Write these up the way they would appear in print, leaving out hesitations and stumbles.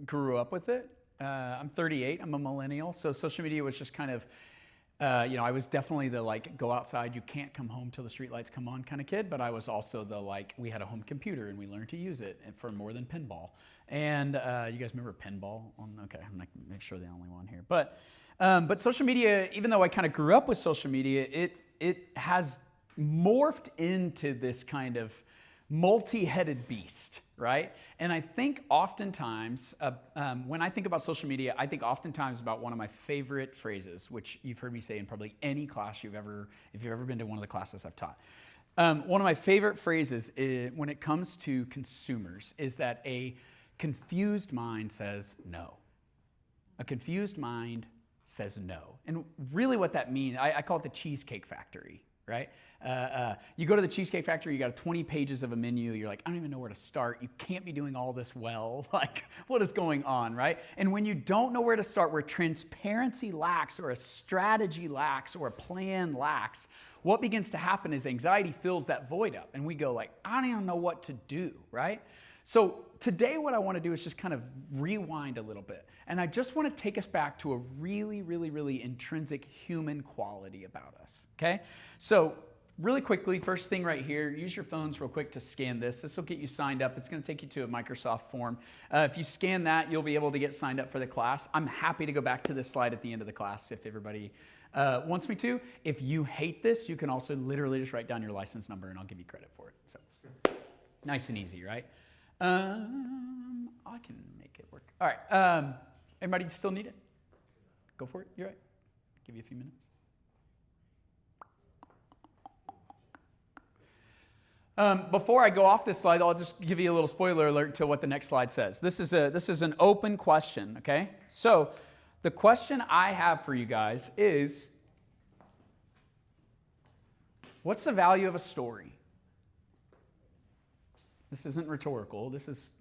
grew up with it. I'm 38, I'm a millennial, so social media was just kind of, I was definitely the like, go outside, you can't come home till the streetlights come on kind of kid, but I was also the like, we had a home computer and we learned to use it for more than pinball. And you guys remember pinball? Okay, I'm not gonna make sure the only one here. But social media, even though I kind of grew up with social media, it has morphed into this kind of multi-headed beast, right? And I think oftentimes, when I think about social media, I think oftentimes about one of my favorite phrases, which you've heard me say in probably any class if you've ever been to one of the classes I've taught. One of my favorite phrases when it comes to consumers is that a confused mind says no. A confused mind says no. And really what that means, I call it the Cheesecake Factory, right? You go to the Cheesecake Factory, you got 20 pages of a menu, you're like, I don't even know where to start. You can't be doing all this well. Like, what is going on, right? And when you don't know where to start, where transparency lacks, or a strategy lacks, or a plan lacks, what begins to happen is anxiety fills that void up, and we go like, I don't even know what to do, right? So today what I want to do is just kind of rewind a little bit. And I just want to take us back to a really, really, really intrinsic human quality about us, okay? So really quickly, first thing right here, use your phones real quick to scan this. This will get you signed up. It's going to take you to a Microsoft form. If you scan that, you'll be able to get signed up for the class. I'm happy to go back to this slide at the end of the class if everybody wants me to. If you hate this, you can also literally just write down your license number and I'll give you credit for it. So nice and easy, right? I can make it work. All right. Everybody still need it? Go for it. You're right. Give you a few minutes. Before I go off this slide, I'll just give you a little spoiler alert to what the next slide says. This is an open question, okay? So the question I have for you guys is, what's the value of a story? This isn't rhetorical. This is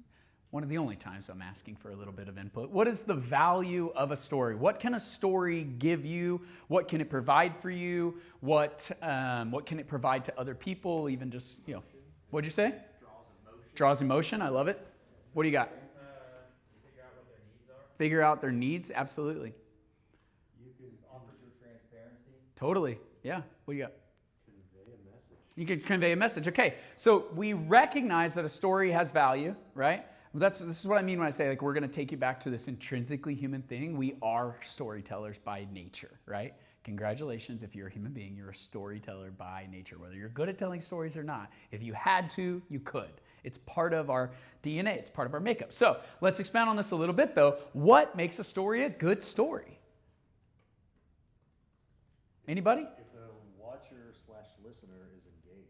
one of the only times I'm asking for a little bit of input. What is the value of a story? What can a story give you? What can it provide for you? What can it provide to other people? Even just, what'd you say? Draws emotion. Draws emotion. I love it. What do you got? You figure out what their needs are. Figure out their needs. Absolutely. You can offer you transparency. Totally. Yeah. What do you got? Convey a message. You can convey a message. Okay, so we recognize that a story has value, right? This is what I mean when I say like we're going to take you back to this intrinsically human thing. We are storytellers by nature, right? Congratulations, if you're a human being, you're a storyteller by nature, whether you're good at telling stories or not. If you had to, you could. It's part of our DNA. It's part of our makeup. So let's expand on this a little bit, though. What makes a story a good story? Anybody? If the watcher/listener is engaged.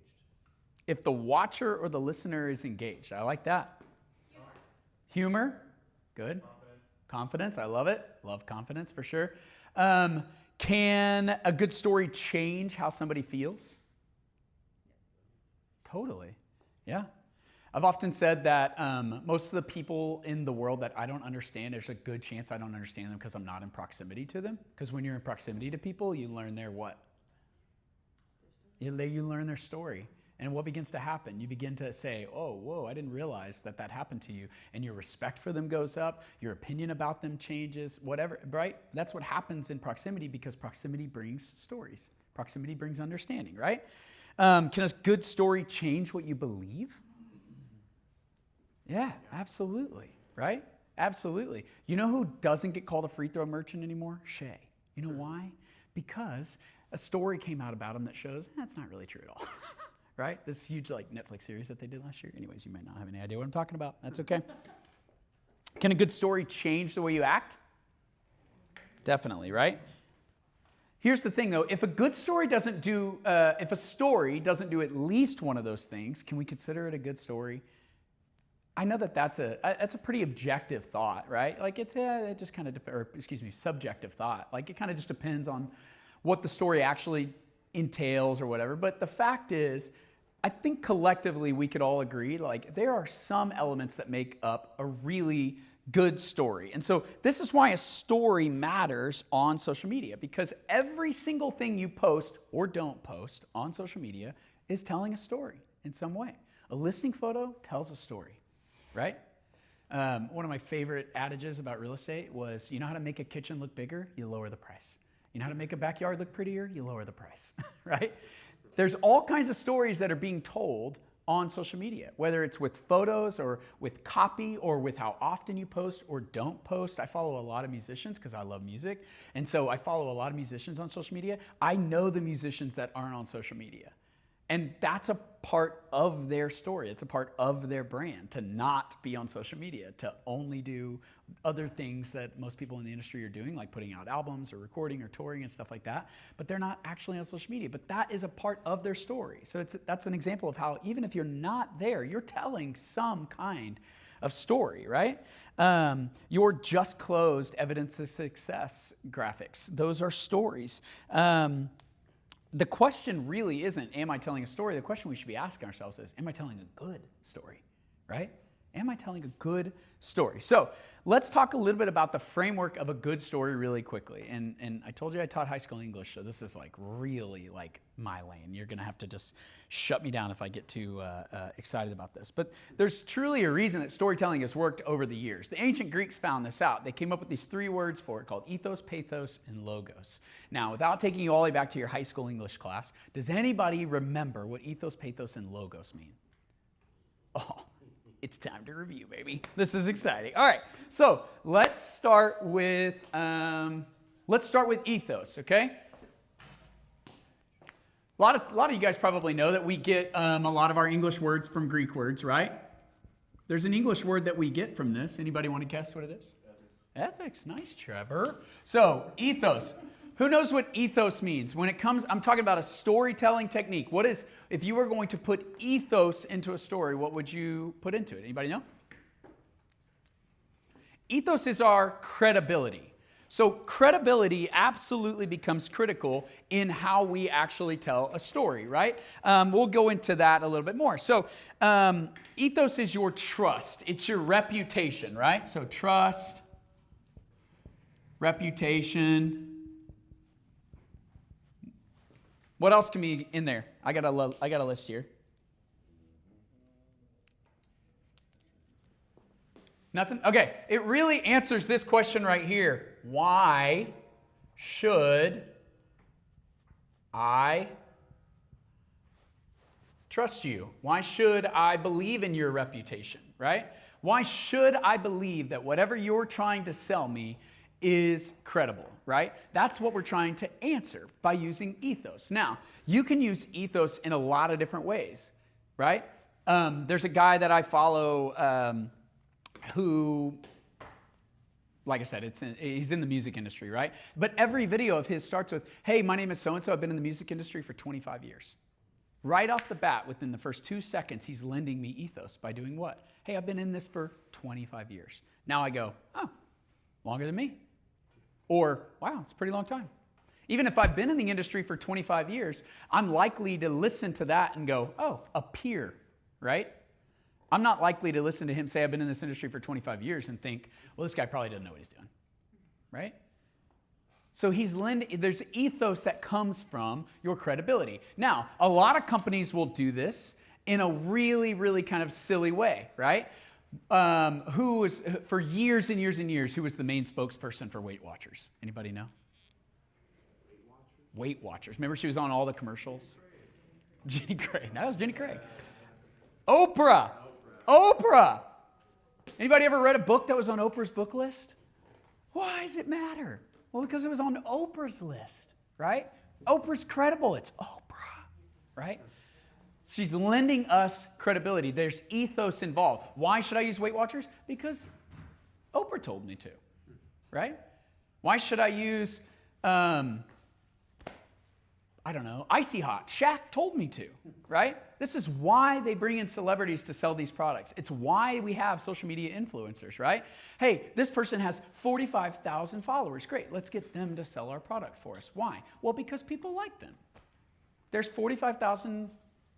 If the watcher or the listener is engaged. I like that. Humor. Good. Confidence. I love it. Love confidence for sure. Can a good story change how somebody feels? Totally. Yeah. I've often said that most of the people in the world that I don't understand, there's a good chance I don't understand them because I'm not in proximity to them. Because when you're in proximity to people, you learn their what? You learn their story. And what begins to happen? You begin to say, oh, whoa, I didn't realize that happened to you. And your respect for them goes up. Your opinion about them changes, whatever, right? That's what happens in proximity because proximity brings stories. Proximity brings understanding, right? Can a good story change what you believe? Yeah, absolutely, right? Absolutely. You know who doesn't get called a free throw merchant anymore? Shay. You know why? Because a story came out about him that shows that's not really true at all. Right? This huge Netflix series that they did last year. Anyways, you might not have any idea what I'm talking about. That's okay. Can a good story change the way you act? Definitely, right? Here's the thing though, if a story doesn't do at least one of those things, can we consider it a good story? I know that's a pretty objective thought, right? Like it just kind of, subjective thought. Like it kind of just depends on what the story actually entails or whatever. But the fact is, I think collectively we could all agree, like there are some elements that make up a really good story. And so this is why a story matters on social media, because every single thing you post or don't post on social media is telling a story in some way. A listing photo tells a story, right? One of my favorite adages about real estate was, you know how to make a kitchen look bigger? You lower the price. You know how to make a backyard look prettier? You lower the price, right? There's all kinds of stories that are being told on social media, whether it's with photos or with copy or with how often you post or don't post. I follow a lot of musicians because I love music. And so I follow a lot of musicians on social media. I know the musicians that aren't on social media. And that's a part of their story. It's a part of their brand to not be on social media, to only do other things that most people in the industry are doing, like putting out albums or recording or touring and stuff like that. But they're not actually on social media. But that is a part of their story. So that's an example of how even if you're not there, you're telling some kind of story, right? Your just closed evidence of success graphics, those are stories. The question really isn't, am I telling a story? The question we should be asking ourselves is, am I telling a good story, right? Am I telling a good story? So let's talk a little bit about the framework of a good story really quickly. And I told you I taught high school English, so this is like really like my lane. You're going to have to just shut me down if I get too excited about this. But there's truly a reason that storytelling has worked over the years. The ancient Greeks found this out. They came up with these 3 words for it called ethos, pathos, and logos. Now, without taking you all the way back to your high school English class, does anybody remember what ethos, pathos, and logos mean? Oh. It's time to review, baby. This is exciting. All right, so let's start with ethos, okay? A lot of you guys probably know that we get a lot of our English words from Greek words, right? There's an English word that we get from this. Anybody want to guess what it is? Ethics. Nice, Trevor. So ethos. Who knows what ethos means? When it comes, I'm talking about a storytelling technique. What is, if you were going to put ethos into a story, what would you put into it? Anybody know? Ethos is our credibility. So credibility absolutely becomes critical in how we actually tell a story, right? We'll go into that a little bit more. So ethos is your trust. It's your reputation, right? So trust, reputation. What else can be in there? I got a list here. Nothing? Okay, it really answers this question right here. Why should I trust you? Why should I believe in your reputation, right? Why should I believe that whatever you're trying to sell me is credible, right? That's what we're trying to answer by using ethos. Now, you can use ethos in a lot of different ways, right? There's a guy that I follow who, like I said, he's in the music industry, right? But every video of his starts with, hey, my name is so-and-so, I've been in the music industry for 25 years. Right off the bat, within the first 2 seconds, he's lending me ethos by doing what? Hey, I've been in this for 25 years. Now I go, oh, longer than me. Or, wow, it's a pretty long time. Even if I've been in the industry for 25 years, I'm likely to listen to that and go, oh, a peer, right? I'm not likely to listen to him say, I've been in this industry for 25 years and think, well, this guy probably doesn't know what he's doing, right? So there's ethos that comes from your credibility. Now, a lot of companies will do this in a really, really kind of silly way, right? Who was, for years and years and years, who was the main spokesperson for Weight Watchers? Anybody know? Weight Watchers. Remember she was on all the commercials? Jenny Craig. That was Jenny Craig. Oprah. Anybody ever read a book that was on Oprah's book list? Why does it matter? Well, because it was on Oprah's list, right? Oprah's credible. It's Oprah, right? She's lending us credibility. There's ethos involved. Why should I use Weight Watchers? Because Oprah told me to, right? Why should I use, Icy Hot? Shaq told me to, right? This is why they bring in celebrities to sell these products. It's why we have social media influencers, right? Hey, this person has 45,000 followers. Great, let's get them to sell our product for us. Why? Well, because people like them. There's 45,000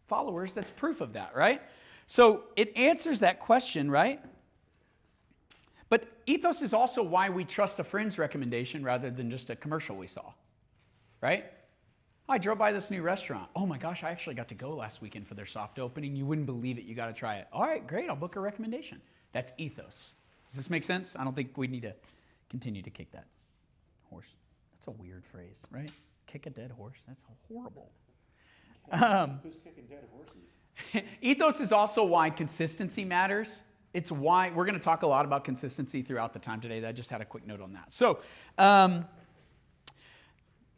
followers, that's proof of that, right? So it answers that question, right? But ethos is also why we trust a friend's recommendation rather than just a commercial we saw, right? I drove by this new restaurant. Oh my gosh, I actually got to go last weekend for their soft opening. You wouldn't believe it. You got to try it. All right, great. I'll book a recommendation. That's ethos, Does this make sense? I don't think we need to continue to kick that horse. That's a weird phrase, right? Kick a dead horse. That's horrible. Who's kicking dead horses? Ethos is also why consistency matters. It's why we're going to talk a lot about consistency throughout the time today. I just had a quick note on that. So,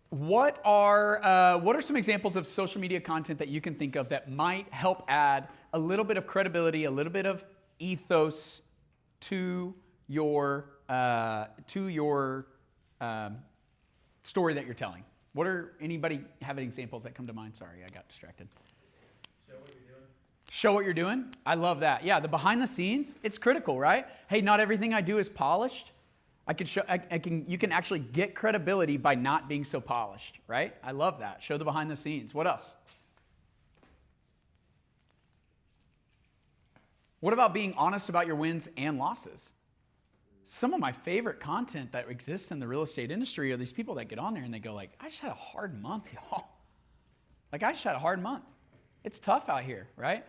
what are some examples of social media content that you can think of that might help add a little bit of credibility, a little bit of ethos to your story that you're telling? Anybody have any examples that come to mind? Sorry, I got distracted. Show what you're doing. I love that. Yeah, the behind the scenes, it's critical, right? Hey, not everything I do is polished. You can actually get credibility by not being so polished, right? I love that. Show the behind the scenes. What else? What about being honest about your wins and losses? Some of my favorite content that exists in the real estate industry are these people that get on there and they go like, I just had a hard month, y'all. Like, I just had a hard month. It's tough out here, right?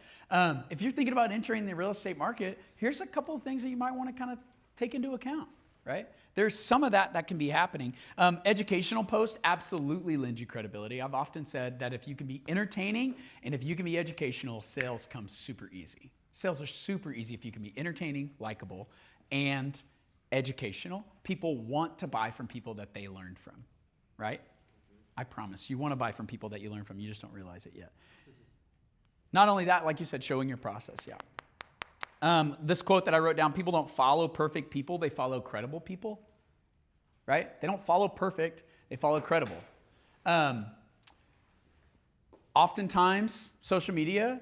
If you're thinking about entering the real estate market, here's a couple of things that you might want to kind of take into account, right? There's some of that can be happening. Educational posts absolutely lend you credibility. I've often said that if you can be entertaining and if you can be educational, sales come super easy. Sales are super easy if you can be entertaining, likable, and educational. People want to buy from people that they learned from, right? I promise. You want to buy from people that you learn from. You just don't realize it yet. Not only that, like you said, showing your process, yeah. This quote that I wrote down, people don't follow perfect people, they follow credible people, right? They don't follow perfect, they follow credible. Oftentimes, social media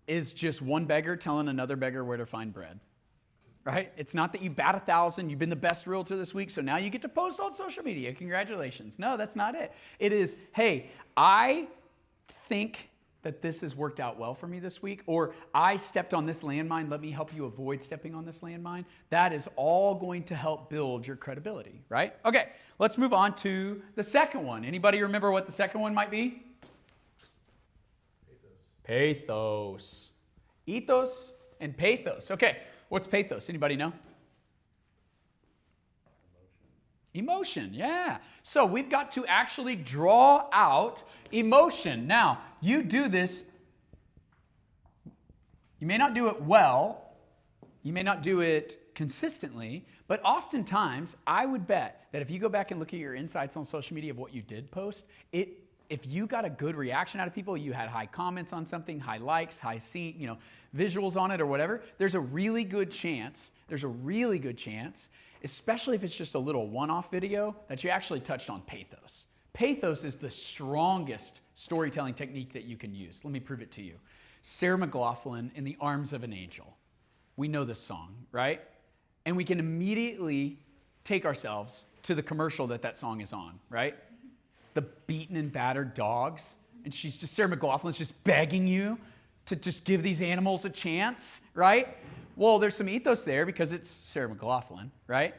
is just one beggar telling another beggar where to find bread, right? It's not that you bat 1,000, you've been the best realtor this week, so now you get to post on social media. Congratulations. No, that's not it. It is, hey, I think that this has worked out well for me this week, or I stepped on this landmine, let me help you avoid stepping on this landmine. That is all going to help build your credibility, right? Okay, let's move on to the second one. Anybody remember what the second one might be? Pathos. Ethos and pathos. Okay, what's pathos? Anybody know? Emotion, yeah. So we've got to actually draw out emotion. Now, you do this, you may not do it well, you may not do it consistently, but oftentimes I would bet that if you go back and look at your insights on social media of what you did post, if you got a good reaction out of people, you had high comments on something, high likes, high visuals on it or whatever, there's a really good chance, especially if it's just a little one-off video, that you actually touched on pathos. Pathos is the strongest storytelling technique that you can use. Let me prove it to you. Sarah McLachlan, In the Arms of an Angel. We know this song, right? And we can immediately take ourselves to the commercial that song is on, right? The beaten and battered dogs. And Sarah McLachlan's just begging you to just give these animals a chance, right? Well, there's some ethos there because it's Sarah McLachlan, right?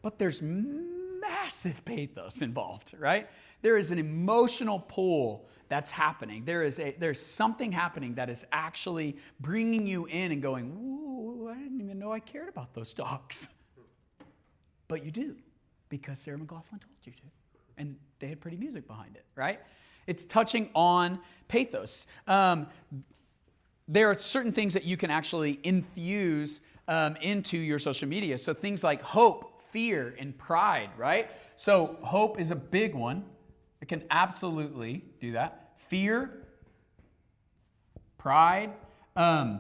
But there's massive pathos involved, right? There is an emotional pull that's happening. There's something happening that is actually bringing you in and going, ooh, I didn't even know I cared about those dogs. But you do, because Sarah McLachlan told you to. And they had pretty music behind it, right? It's touching on pathos. There are certain things that you can actually infuse into your social media. So things like hope, fear, and pride, right? So hope is a big one. It can absolutely do that. Fear, pride. I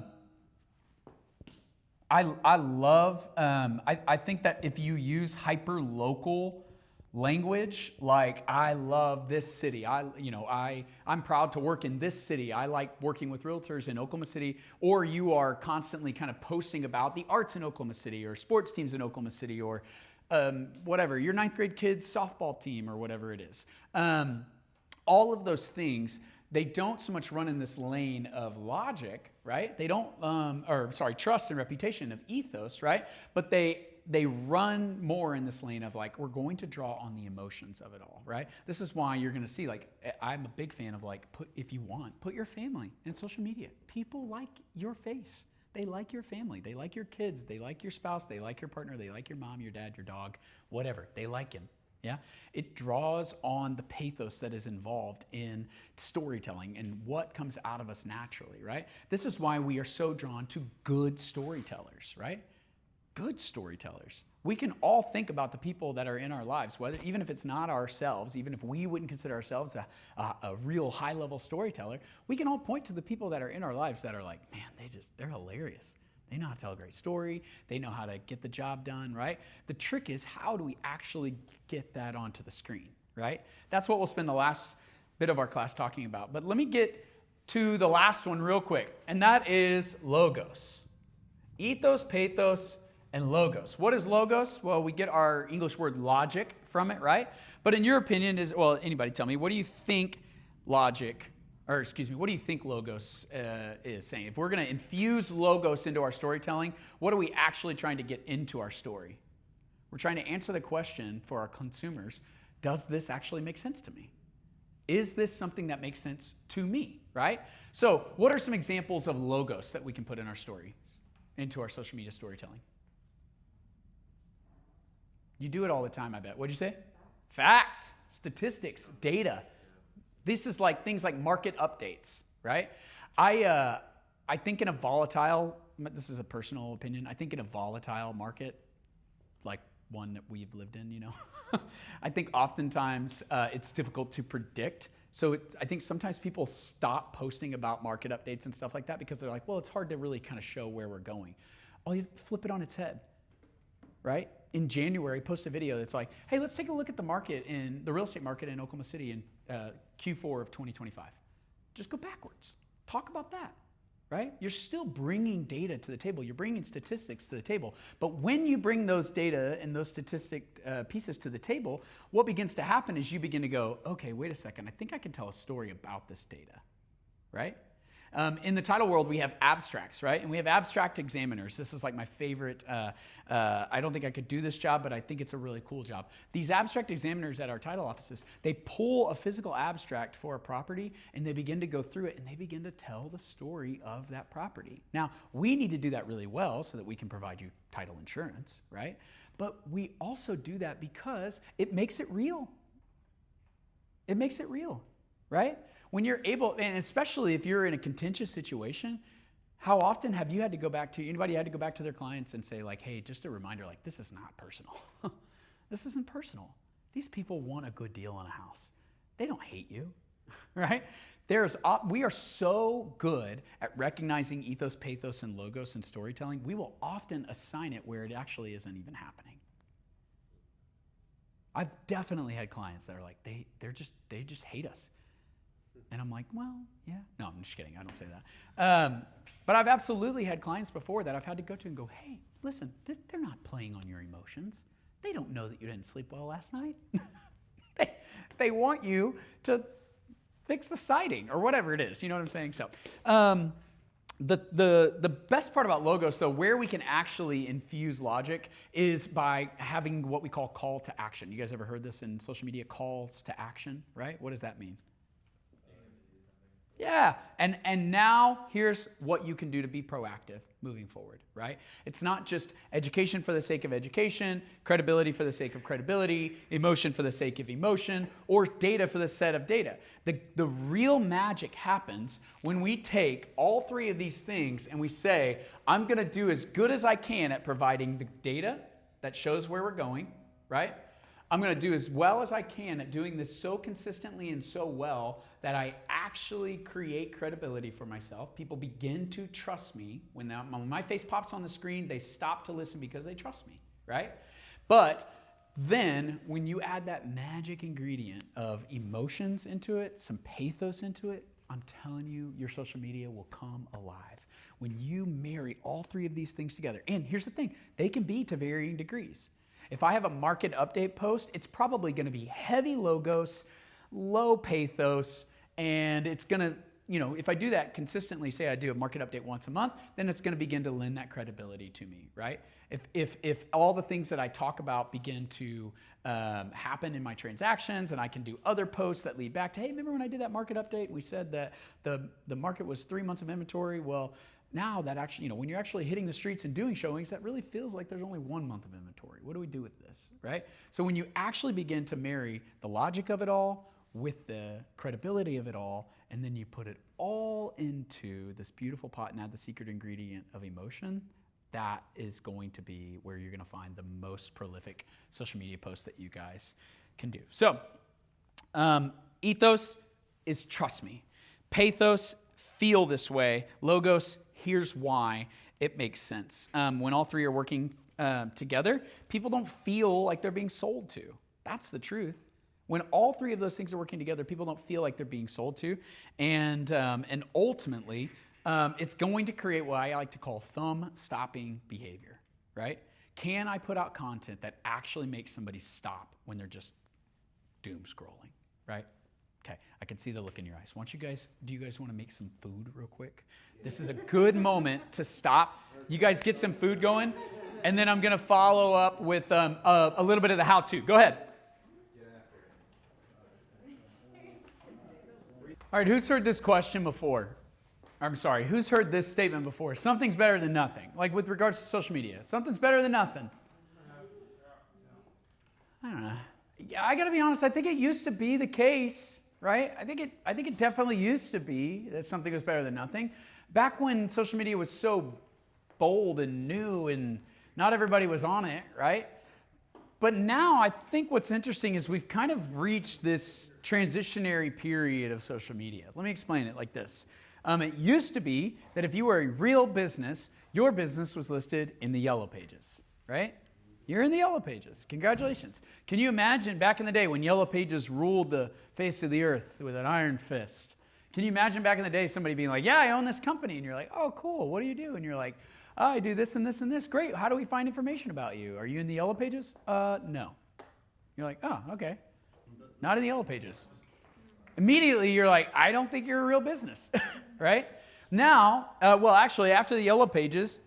love, I think that if you use hyper-local language, like I love this city, I'm proud to work in this city, I like working with realtors in Oklahoma City, or you are constantly kind of posting about the arts in Oklahoma City or sports teams in Oklahoma City or whatever, your 9th grade kids softball team or whatever it is. All of those things, they don't so much run in this lane of logic, right? They don't, trust and reputation of ethos, right? But they run more in this lane of like, we're going to draw on the emotions of it all, right? This is why you're going to see, like, I'm a big fan of like, if you want, put your family in social media. People like your face. They like your family. They like your kids. They like your spouse. They like your partner. They like your mom, your dad, your dog, whatever. They like him. Yeah. It draws on the pathos that is involved in storytelling and what comes out of us naturally, right? This is why we are so drawn to good storytellers, right? Good storytellers. We can all think about the people that are in our lives, whether even if it's not ourselves, even if we wouldn't consider ourselves a real high-level storyteller, we can all point to the people that are in our lives that are like, man, they're hilarious. They know how to tell a great story. They know how to get the job done, right? The trick is, how do we actually get that onto the screen, right? That's what we'll spend the last bit of our class talking about. But let me get to the last one real quick, and that is logos. Ethos, pathos, and logos. What is logos? Well, we get our English word logic from it, right? But in your opinion, anybody tell me, what do you think what do you think logos is saying? If we're going to infuse logos into our storytelling, what are we actually trying to get into our story? We're trying to answer the question for our consumers, does this actually make sense to me? Is this something that makes sense to me, right? So what are some examples of logos that we can put in our story, into our social media storytelling? You do it all the time, I bet. What'd you say? Facts, statistics, data. This is like things like market updates, right? I think in a volatile, this is a personal opinion, I think in a volatile market, like one that we've lived in, I think oftentimes it's difficult to predict. So I think sometimes people stop posting about market updates and stuff like that because they're like, well, it's hard to really kind of show where we're going. Oh, you flip it on its head, right? In January, post a video that's like, hey, let's take a look at the market in the real estate market in Oklahoma City in Q4 of 2025. Just go backwards. Talk about that, right? You're still bringing data to the table. You're bringing statistics to the table. But when you bring those data and those statistic pieces to the table, what begins to happen is you begin to go, okay, wait a second. I think I can tell a story about this data, right? In the title world, we have abstracts, right? And we have abstract examiners. This is like my favorite. I don't think I could do this job, but I think it's a really cool job. These abstract examiners at our title offices, they pull a physical abstract for a property, and they begin to go through it, and they begin to tell the story of that property. Now, we need to do that really well so that we can provide you title insurance, right? But we also do that because it makes it real. It makes it real. Right? When you're able, and especially if you're in a contentious situation, how often have you had to go back to, anybody had to go back to their clients and say like, hey, just a reminder, like, this is not personal. This isn't personal. These people want a good deal on a house. They don't hate you, right? We are so good at recognizing ethos, pathos, and logos and storytelling, we will often assign it where it actually isn't even happening. I've definitely had clients that are like, they just hate us. And I'm like, well, yeah. No, I'm just kidding. I don't say that. But I've absolutely had clients before that I've had to go to and go, hey, listen, they're not playing on your emotions. They don't know that you didn't sleep well last night. They want you to fix the siding or whatever it is. You know what I'm saying? So the best part about logos, though, where we can actually infuse logic is by having what we call to action. You guys ever heard this in social media, calls to action, right? What does that mean? Yeah, and now here's what you can do to be proactive moving forward, right? It's not just education for the sake of education, credibility for the sake of credibility, emotion for the sake of emotion, or data for the set of data. The real magic happens when we take all three of these things and we say, I'm going to do as good as I can at providing the data that shows where we're going, right? I'm going to do as well as I can at doing this so consistently and so well that I actually create credibility for myself. People begin to trust me. When my face pops on the screen, they stop to listen because they trust me, right? But then when you add that magic ingredient of emotions into it, some pathos into it, I'm telling you, your social media will come alive. When you marry all three of these things together, and here's the thing, they can be to varying degrees. If I have a market update post, it's probably going to be heavy logos, low pathos, and it's going to, if I do that consistently, say I do a market update once a month, then it's going to begin to lend that credibility to me, right? If all the things that I talk about begin to happen in my transactions, and I can do other posts that lead back to, hey, remember when I did that market update? We said that the market was 3 months of inventory. Well, now that actually, when you're actually hitting the streets and doing showings, that really feels like there's only 1 month of inventory. What do we do with this, right? So when you actually begin to marry the logic of it all with the credibility of it all, and then you put it all into this beautiful pot and add the secret ingredient of emotion, that is going to be where you're going to find the most prolific social media posts that you guys can do. So, ethos is trust me. Pathos, feel this way. Logos, here's why it makes sense. When all three are working together, people don't feel like they're being sold to. That's the truth. When all three of those things are working together, people don't feel like they're being sold to. And ultimately, it's going to create what I like to call thumb-stopping behavior, right? Can I put out content that actually makes somebody stop when they're just doom scrolling, right? Okay, I can see the look in your eyes. Do you guys want to make some food real quick? This is a good moment to stop. You guys get some food going, and then I'm going to follow up with a little bit of the how-to. Go ahead. All right, who's heard this question before? I'm sorry, who's heard this statement before? Something's better than nothing. Like with regards to social media. Something's better than nothing. I don't know. Yeah, I got to be honest, I think it used to be the case, right? I think it definitely used to be that something was better than nothing. Back when social media was so bold and new and not everybody was on it, right? But now I think what's interesting is we've kind of reached this transitionary period of social media. Let me explain it like this. It used to be that if you were a real business, your business was listed in the yellow pages, right? You're in the yellow pages. Congratulations. Can you imagine back in the day when yellow pages ruled the face of the earth with an iron fist? Can you imagine back in the day somebody being like, yeah, I own this company. And you're like, oh, cool. What do you do? And you're like, oh, I do this and this and this. Great. How do we find information about you? Are you in the yellow pages? No. You're like, oh, okay. Not in the yellow pages. Immediately, you're like, I don't think you're a real business, right? Now, actually, after the yellow pages,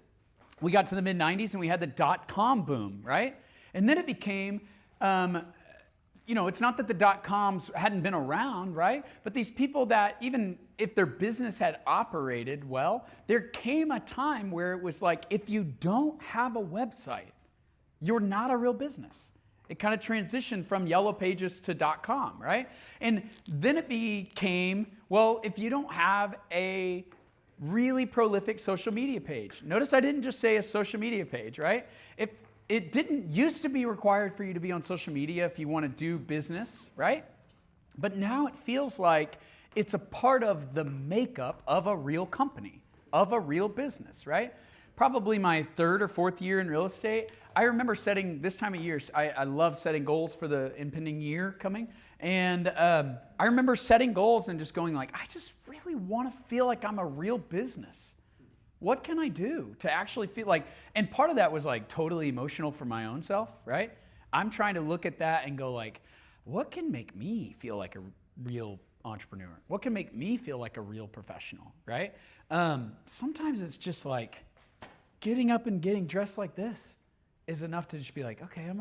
we got to the mid-90s and we had the dot-com boom, right? And then it became, it's not that the dot-coms hadn't been around, right? But these people that even if their business had operated well, there came a time where it was like, if you don't have a website, you're not a real business. It kind of transitioned from yellow pages to .com, right? And then it became, well, if you don't have a really prolific social media page. Notice I didn't just say a social media page, right? It didn't used to be required for you to be on social media if you want to do business, right? But now it feels like it's a part of the makeup of a real company, of a real business, right? Probably my third or fourth year in real estate, I remember setting this time of year, I love setting goals for the impending year coming. And I remember setting goals and just going like, I just really want to feel like I'm a real business. What can I do to actually feel like, and part of that was like totally emotional for my own self, right? I'm trying to look at that and go like, what can make me feel like a real entrepreneur? What can make me feel like a real professional, right? Sometimes it's just like getting up and getting dressed like this is enough to just be like, okay,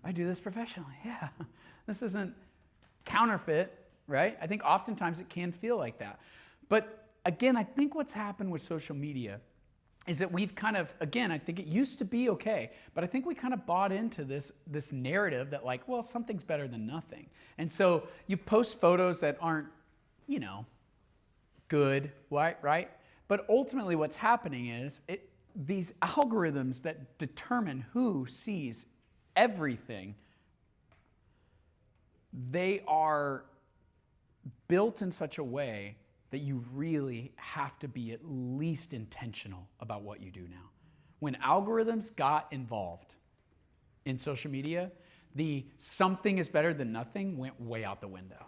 I do this professionally. Yeah, this isn't counterfeit, right? I think oftentimes it can feel like that. But again, I think what's happened with social media is that we've kind of, again, I think it used to be okay, but I think we kind of bought into this narrative that like, well, something's better than nothing. And so you post photos that aren't, good, right? But ultimately what's happening is these algorithms that determine who sees everything, they are built in such a way that you really have to be at least intentional about what you do now. When algorithms got involved in social media, the something is better than nothing went way out the window.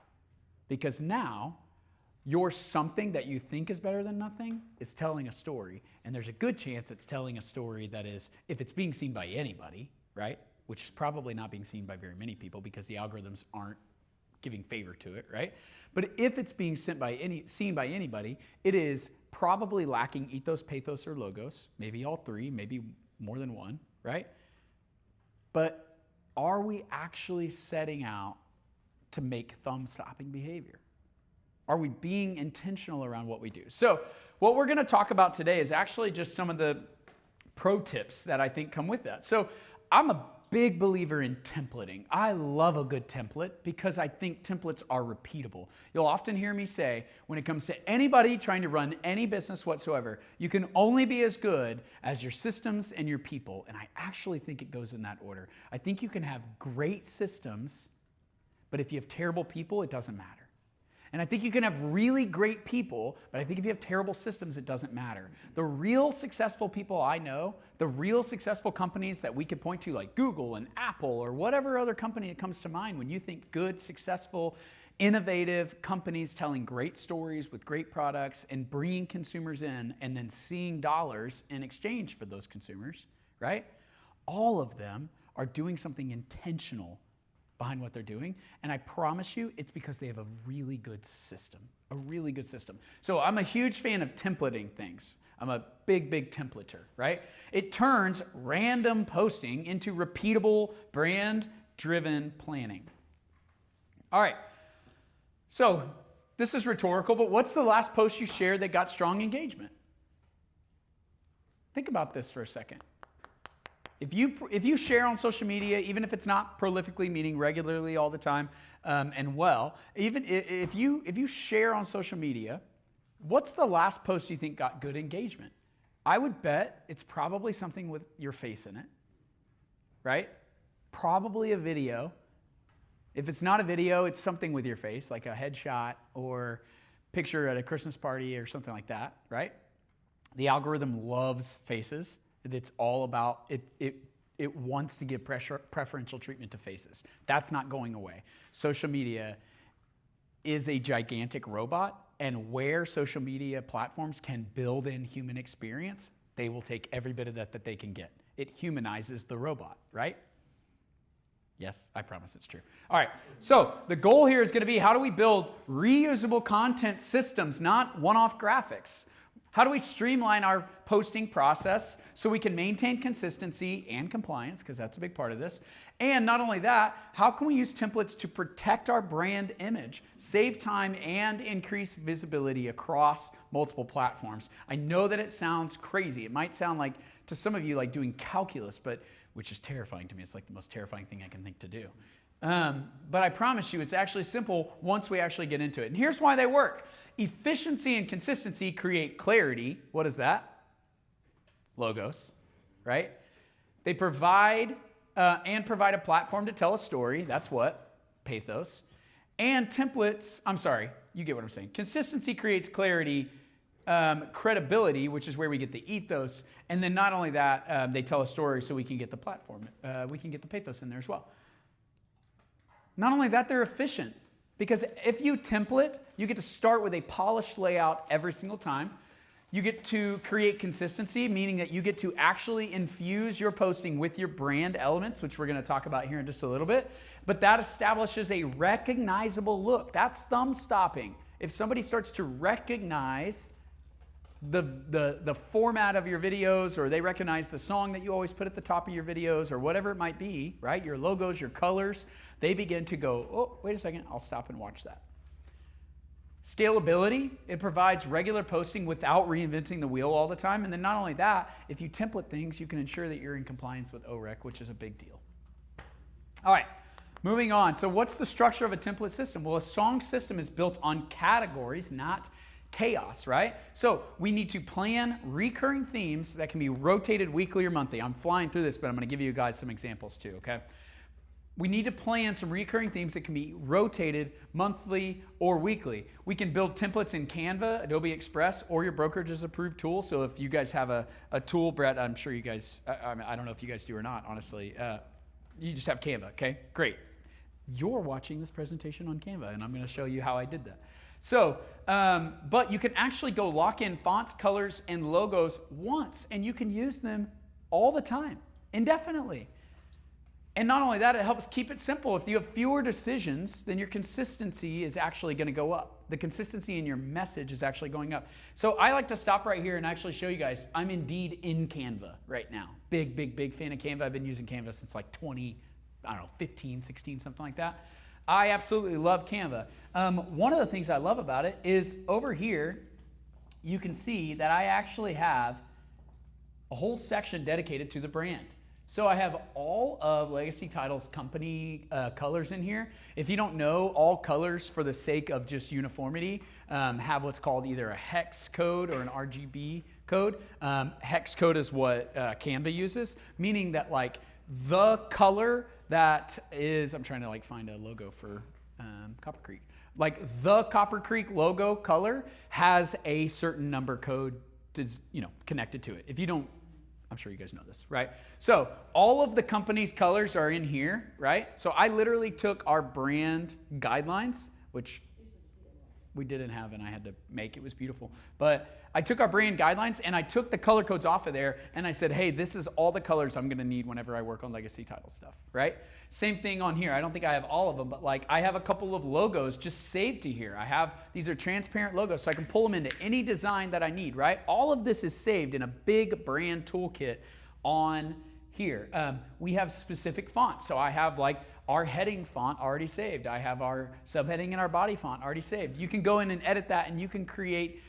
Because now, your something that you think is better than nothing is telling a story. And there's a good chance it's telling a story that is, if it's being seen by anybody, right? Which is probably not being seen by very many people because the algorithms aren't giving favor to it, right? But if it's being seen by anybody, it is probably lacking ethos, pathos, or logos, maybe all three, maybe more than one, right? But are we actually setting out to make thumb-stopping behavior? Are we being intentional around what we do? So what we're going to talk about today is actually just some of the pro tips that I think come with that. So I'm a big believer in templating. I love a good template because I think templates are repeatable. You'll often hear me say, when it comes to anybody trying to run any business whatsoever, you can only be as good as your systems and your people. And I actually think it goes in that order. I think you can have great systems, but if you have terrible people, it doesn't matter. And I think you can have really great people, but I think if you have terrible systems, it doesn't matter. The real successful people I know, the real successful companies that we could point to, like Google and Apple or whatever other company that comes to mind when you think good, successful, innovative companies telling great stories with great products and bringing consumers in and then seeing dollars in exchange for those consumers, right? All of them are doing something intentional behind what they're doing. And I promise you, it's because they have a really good system, a really good system. So I'm a huge fan of templating things. I'm a big, big templater, right? It turns random posting into repeatable, brand-driven planning. All right. So this is rhetorical, but what's the last post you shared that got strong engagement? Think about this for a second. If you share on social media, even if it's not prolifically, meaning regularly all the time, and well, even if you share on social media, what's the last post you think got good engagement? I would bet it's probably something with your face in it, right? Probably a video. If it's not a video, it's something with your face, like a headshot or picture at a Christmas party or something like that, right? The algorithm loves faces. It's all about it wants to give preferential treatment to faces. That's not going away. Social media is a gigantic robot, and where social media platforms can build in human experience, they will take every bit of that they can get. It humanizes the robot, right? Yes, I promise it's true. All right, so the goal here is going to be, how do we build reusable content systems, not one-off graphics? How do we streamline our posting process so we can maintain consistency and compliance, because that's a big part of this. And not only that, how can we use templates to protect our brand image, save time, and increase visibility across multiple platforms? I know that it sounds crazy. It might sound like, to some of you, like doing calculus, but which is terrifying to me. It's like the most terrifying thing I can think to do. But I promise you, it's actually simple once we actually get into it. And here's why they work. Efficiency and consistency create clarity. What is that? Logos, right? They provide a platform to tell a story. That's what? Pathos. And templates, I'm sorry, you get what I'm saying. Consistency creates clarity, credibility, which is where we get the ethos. And then not only that, they tell a story so we can get the platform. We can get the pathos in there as well. Not only that, they're efficient. Because if you template, you get to start with a polished layout every single time. You get to create consistency, meaning that you get to actually infuse your posting with your brand elements, which we're going to talk about here in just a little bit. But that establishes a recognizable look. That's thumb stopping. If somebody starts to recognize the format of your videos, or they recognize the song that you always put at the top of your videos, or whatever it might be, right? Your logos, your colors, they begin to go, oh, wait a second, I'll stop and watch that. Scalability, it provides regular posting without reinventing the wheel all the time. And then not only that, if you template things, you can ensure that you're in compliance with OREC, which is a big deal. All right, moving on. So what's the structure of a template system? Well, a strong system is built on categories, not chaos, right? So we need to plan recurring themes that can be rotated weekly or monthly. I'm flying through this, but I'm going to give you guys some examples too, okay? We need to plan some recurring themes that can be rotated monthly or weekly. We can build templates in Canva, Adobe Express, or your brokerage's approved tool. So if you guys have a tool, Brett, I'm sure you guys, I don't know if you guys do or not, honestly. You just have Canva, okay? Great. You're watching this presentation on Canva, and I'm going to show you how I did that. So, but you can actually go lock in fonts, colors, and logos once, and you can use them all the time, indefinitely. And not only that, it helps keep it simple. If you have fewer decisions, then your consistency is actually going to go up. The consistency in your message is actually going up. So I like to stop right here and actually show you guys. I'm indeed in Canva right now. Big, big, big fan of Canva. I've been using Canva since like 15, 16, something like that. I absolutely love Canva. One of the things I love about it is over here, you can see that I actually have a whole section dedicated to the brand. So I have all of Legacy Title's company colors in here. If you don't know, all colors, for the sake of just uniformity, have what's called either a hex code or an RGB code. Hex code is what Canva uses, meaning that like the color that is, I'm trying to like find a logo for Copper Creek. Like the Copper Creek logo color has a certain number code to, connected to it. If you don't, I'm sure you guys know this, right? So all of the company's colors are in here, right? So I literally took our brand guidelines, which we didn't have and I had to make. It was beautiful. But I took our brand guidelines and I took the color codes off of there and I said, hey, this is all the colors I'm gonna need whenever I work on Legacy Title stuff, right? Same thing on here. I don't think I have all of them, but like I have a couple of logos just saved to here. These are transparent logos so I can pull them into any design that I need, right? All of this is saved in a big brand toolkit on here. We have specific fonts. So I have like our heading font already saved. I have our subheading and our body font already saved. You can go in and edit that and you can create,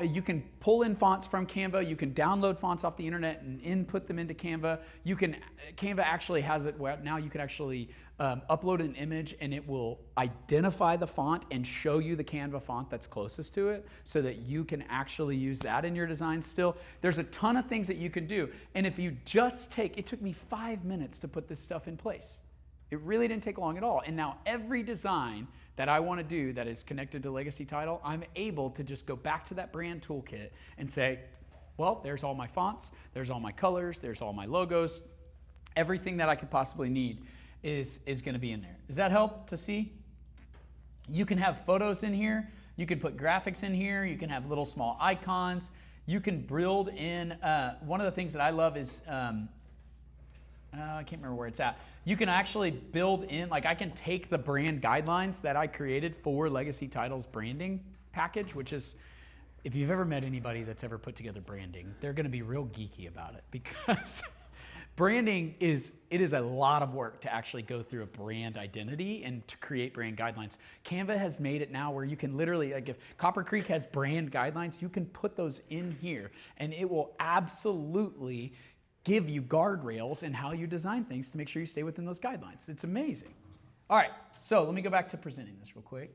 you can pull in fonts from Canva. You can download fonts off the internet and input them into Canva. Canva actually has it where now you can actually upload an image and it will identify the font and show you the Canva font that's closest to it so that you can actually use that in your design still. There's a ton of things that you can do. And if you just it took me 5 minutes to put this stuff in place. It really didn't take long at all. And now every design that I want to do that is connected to Legacy Title, I'm able to just go back to that brand toolkit and say, well, there's all my fonts, there's all my colors, there's all my logos. Everything that I could possibly need is going to be in there. Does that help to see? You can have photos in here. You can put graphics in here. You can have little small icons. You can build in, one of the things that I love is, I can't remember where it's at. You can actually build in, like I can take the brand guidelines that I created for Legacy Title's branding package, which is, if you've ever met anybody that's ever put together branding, they're gonna be real geeky about it because branding is a lot of work to actually go through a brand identity and to create brand guidelines. Canva has made it now where you can literally, like if Copper Creek has brand guidelines, you can put those in here and it will absolutely give you guardrails and how you design things to make sure you stay within those guidelines. It's amazing. All right, so let me go back to presenting this real quick.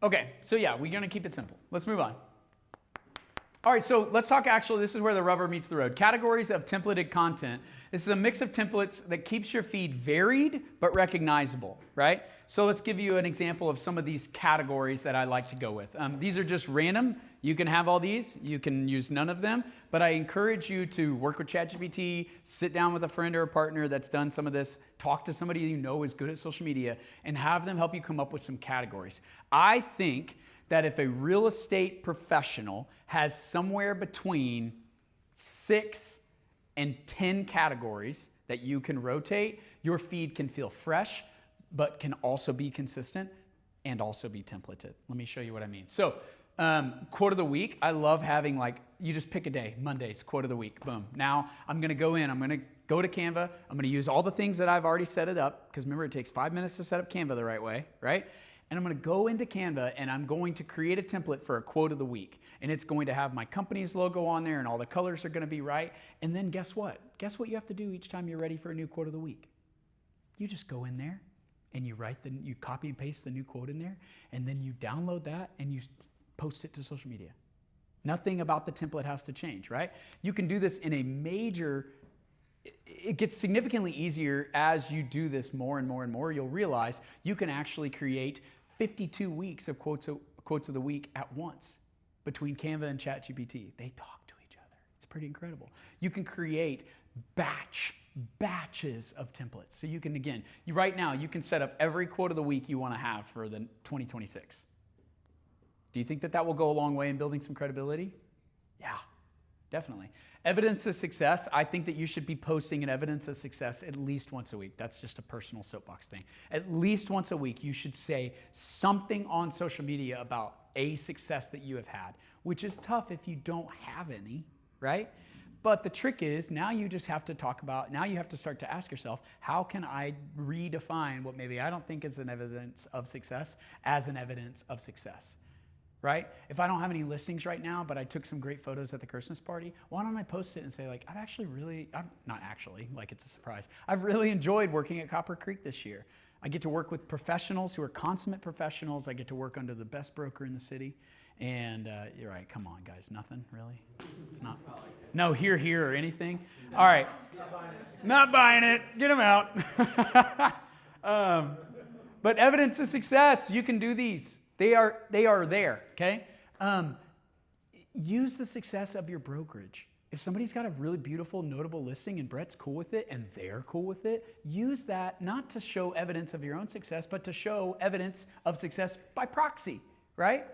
Okay, so yeah, we're gonna keep it simple. Let's move on. All right, so let's talk actually, this is where the rubber meets the road. Categories of templated content. This is a mix of templates that keeps your feed varied but recognizable, right? So let's give you an example of some of these categories that I like to go with. These are just random. You can have all these. You can use none of them. But I encourage you to work with ChatGPT, sit down with a friend or a partner that's done some of this, talk to somebody you know is good at social media, and have them help you come up with some categories. I think that if a real estate professional has somewhere between 6 and 10 categories that you can rotate, your feed can feel fresh, but can also be consistent and also be templated. Let me show you what I mean. So quote of the week, I love having you just pick a day, Mondays, quote of the week, boom. Now I'm gonna go in, I'm gonna go to Canva, I'm gonna use all the things that I've already set it up, because remember it takes 5 minutes to set up Canva the right way, right? And I'm gonna go into Canva and I'm going to create a template for a quote of the week. And it's going to have my company's logo on there and all the colors are gonna be right. And then guess what? Guess what you have to do each time you're ready for a new quote of the week? You just go in there and you you copy and paste the new quote in there, and then you download that and you post it to social media. Nothing about the template has to change, right? You can do this in a it gets significantly easier as you do this more and more and more. You'll realize you can actually create 52 weeks of quotes of the week at once between Canva and ChatGPT. They talk to each other. It's pretty incredible. You can create batches of templates. So you can, again, right now, you can set up every quote of the week you want to have for the 2026. Do you think that that will go a long way in building some credibility? Yeah, definitely. Evidence of success, I think that you should be posting an evidence of success at least once a week. That's just a personal soapbox thing. At least once a week, you should say something on social media about a success that you have had, which is tough if you don't have any, right? But the trick is now you just have to now you have to start to ask yourself, how can I redefine what maybe I don't think is an evidence of success as an evidence of success, right? If I don't have any listings right now, but I took some great photos at the Christmas party, why don't I post it and say like, I'm not actually, like it's a surprise. I've really enjoyed working at Copper Creek this year. I get to work with professionals who are consummate professionals. I get to work under the best broker in the city. And you're right, come on, guys, nothing really? It's not, no here or anything? All right, not buying it, get them out. But evidence of success, you can do these. They are there, okay? Use the success of your brokerage. If somebody's got a really beautiful, notable listing and Brett's cool with it and they're cool with it, use that not to show evidence of your own success, but to show evidence of success by proxy, right?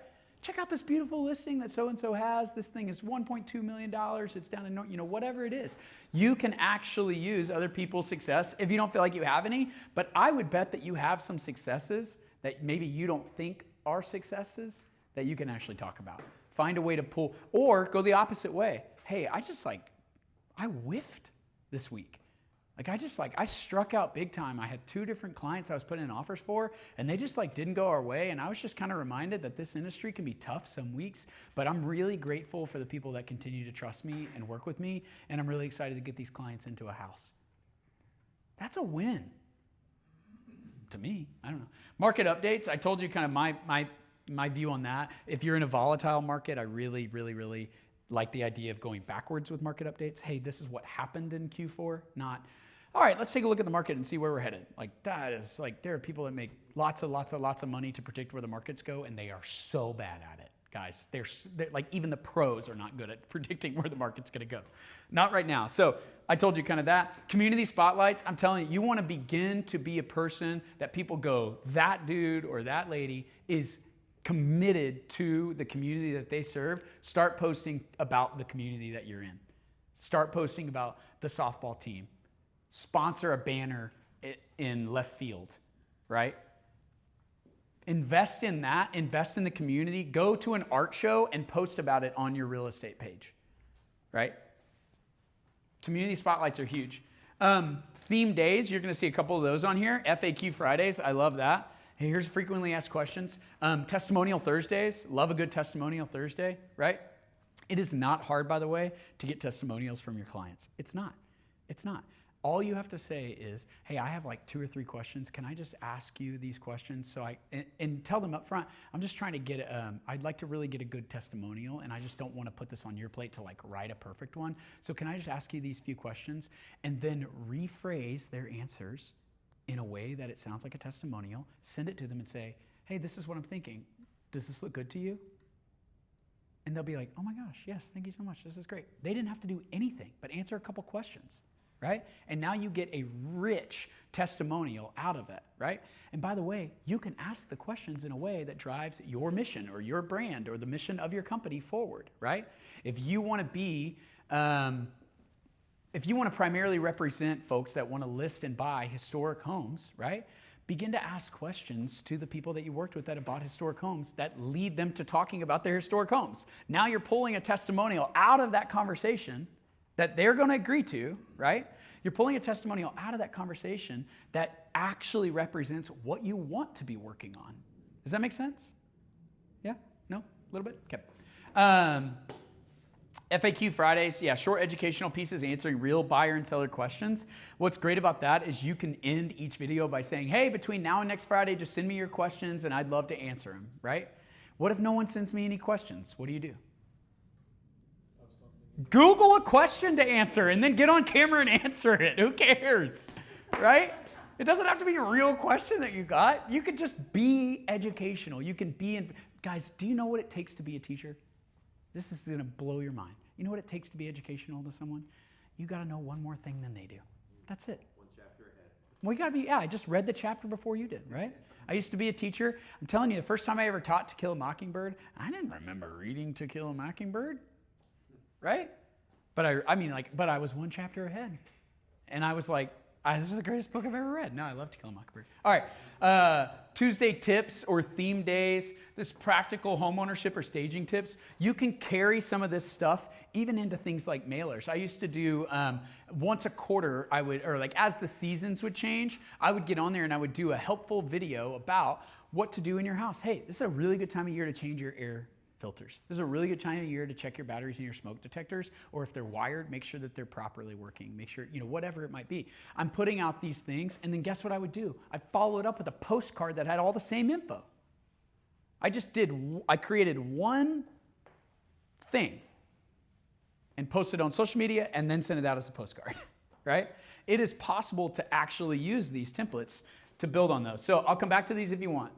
Check out this beautiful listing that so-and-so has. This thing is $1.2 million. It's down in, whatever it is. You can actually use other people's success if you don't feel like you have any, but I would bet that you have some successes that maybe you don't think are successes that you can actually talk about. Find a way to pull, or go the opposite way. Hey, I whiffed this week. I struck out big time. I had 2 different clients I was putting in offers for, and they just didn't go our way. And I was just kind of reminded that this industry can be tough some weeks, but I'm really grateful for the people that continue to trust me and work with me. And I'm really excited to get these clients into a house. That's a win. To me, I don't know. Market updates. I told you kind of my view on that. If you're in a volatile market, I really, really, really like the idea of going backwards with market updates. Hey, this is what happened in Q4, not, all right, let's take a look at the market and see where we're headed. That is there are people that make lots of money to predict where the markets go, and they are so bad at it, guys. They're even the pros are not good at predicting where the market's gonna go. Not right now. So I told you kind of that. Community spotlights, I'm telling you, you wanna begin to be a person that people go, that dude or that lady is committed to the community that they serve. Start posting about the community that you're in. Start posting about the softball team. Sponsor a banner in left field, right? Invest in that, invest in the community. Go to an art show and post about it on your real estate page, right? Community spotlights are huge. Theme days, you're gonna see a couple of those on here. FAQ Fridays, I love that. Hey, here's frequently asked questions. Testimonial Thursdays, love a good testimonial Thursday, right? It is not hard, by the way, to get testimonials from your clients. It's not. All you have to say is, hey, I have 2 or 3 questions. Can I just ask you these questions? And tell them up front, I'm just trying to get, I'd like to really get a good testimonial, and I just don't want to put this on your plate to write a perfect one. So can I just ask you these few questions? And then rephrase their answers in a way that it sounds like a testimonial, send it to them and say, hey, this is what I'm thinking. Does this look good to you? And they'll be like, oh my gosh, yes, thank you so much. This is great. They didn't have to do anything but answer a couple questions, right? And now you get a rich testimonial out of it, right? And by the way, you can ask the questions in a way that drives your mission or your brand or the mission of your company forward, right? If you want to primarily represent folks that want to list and buy historic homes, right? Begin to ask questions to the people that you worked with that have bought historic homes that lead them to talking about their historic homes. Now you're pulling a testimonial out of that conversation that they're going to agree to, right? You're pulling a testimonial out of that conversation that actually represents what you want to be working on. Does that make sense? Yeah? No? A little bit? Okay. FAQ Fridays, yeah, short educational pieces answering real buyer and seller questions. What's great about that is you can end each video by saying, hey, between now and next Friday, just send me your questions and I'd love to answer them, right? What if no one sends me any questions? What do? Google a question to answer and then get on camera and answer it. Who cares, right? It doesn't have to be a real question that you got. You could just be educational. You can be, guys, do you know what it takes to be a teacher? This is going to blow your mind. You know what it takes to be educational to someone? You got to know one more thing than they do. That's it. One chapter ahead. Well, you got to be, I just read the chapter before you did, right? I used to be a teacher. I'm telling you, the first time I ever taught To Kill a Mockingbird, I didn't remember reading To Kill a Mockingbird, right? But I was one chapter ahead. And I was like, This is the greatest book I've ever read. No, I love To Kill a Mockingbird. All right. Tuesday tips or theme days. This practical homeownership or staging tips. You can carry some of this stuff even into things like mailers. I used to do once a quarter, as the seasons would change, I would get on there and I would do a helpful video about what to do in your house. Hey, this is a really good time of year to change your air filters. This is a really good time of year to check your batteries and your smoke detectors, or if they're wired, make sure that they're properly working. Make sure, whatever it might be. I'm putting out these things, and then guess what I would do? I'd follow it up with a postcard that had all the same info. I created one thing and posted it on social media and then sent it out as a postcard, right? It is possible to actually use these templates to build on those. So I'll come back to these if you want.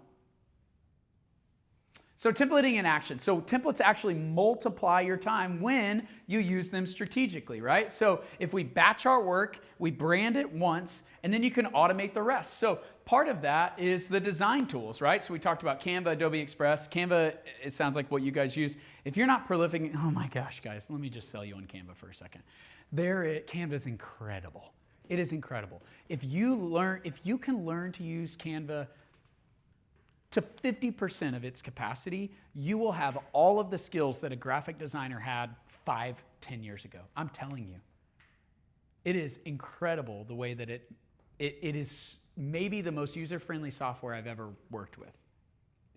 So templating in action. So templates actually multiply your time when you use them strategically, right? So if we batch our work, we brand it once, and then you can automate the rest. So part of that is the design tools, right? So we talked about Canva, Adobe Express. Canva, it sounds like what you guys use. If you're not prolific, oh my gosh, guys, let me just sell you on Canva for a second. Canva is incredible. It is incredible. If you can learn to use Canva to 50% of its capacity, you will have all of the skills that a graphic designer had 5-10 years ago. I'm telling you. It is incredible the way that it is maybe the most user-friendly software I've ever worked with.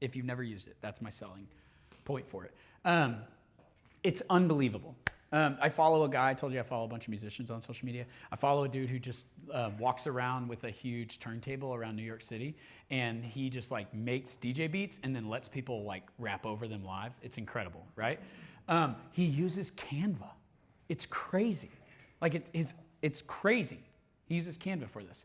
If you've never used it, that's my selling point for it. It's unbelievable. I follow a guy, I told you I follow a bunch of musicians on social media. I follow a dude who just walks around with a huge turntable around New York City, and he just makes DJ beats and then lets people rap over them live. It's incredible, right? He uses Canva. It's crazy. It's crazy. He uses Canva for this.